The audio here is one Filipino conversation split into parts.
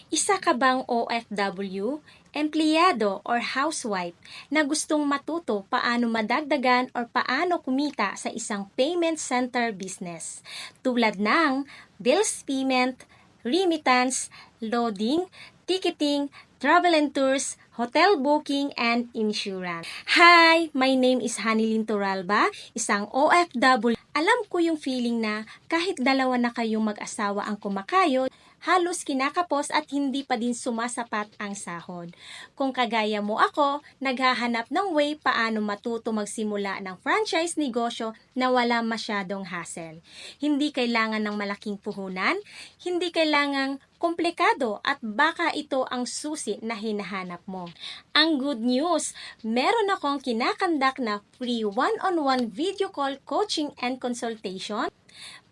Isa ka bang OFW, empleyado or housewife na gustong matuto paano madagdagan or paano kumita sa isang payment center business tulad ng bills payment, remittance, loading, ticketing, travel and tours, hotel booking, and insurance. Hi! My name is Hanilyn Turalba, isang OFW. Alam ko yung feeling na kahit dalawa na kayong mag-asawa ang kumakayod, halos kinakapos at hindi pa din sumasapat ang sahod. Kung kagaya mo ako, naghahanap ng way paano matuto magsimula ng franchise negosyo na wala masyadong hassle. Hindi kailangan ng malaking puhunan, hindi kailangang komplikado at baka ito ang susi na hinahanap mo. Ang good news, meron akong kinakandak na free one-on-one video call coaching and consultation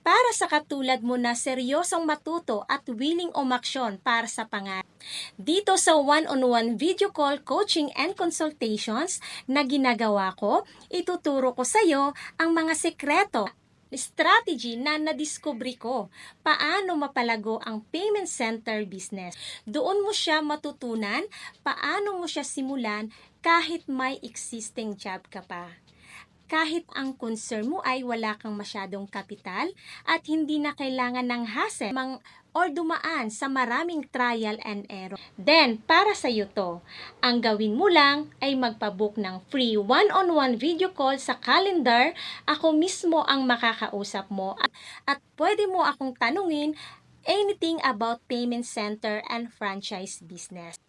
para sa katulad mo na seryosong matuto at willing umaksyon para sa pangarap. Dito sa one-on-one video call coaching and consultations na ginagawa ko, ituturo ko sa iyo ang mga sekreto, strategy na nadiskubre ko, paano mapalago ang payment center business. Doon mo siya matutunan, paano mo siya simulan kahit may existing job ka pa. Kahit ang concern mo ay wala kang masyadong kapital at hindi na kailangan ng hassle or dumaan sa maraming trial and error. Then, para sa iyo to, ang gawin mo lang ay magpabook ng free one-on-one video call sa calendar. Ako mismo ang makakausap mo at pwede mo akong tanungin anything about payment center and franchise business.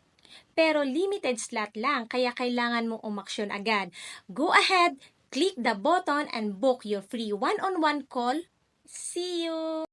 Pero limited slot lang, kaya kailangan mong umaksyon agad. Go ahead, click the button and book your free one-on-one call. See you!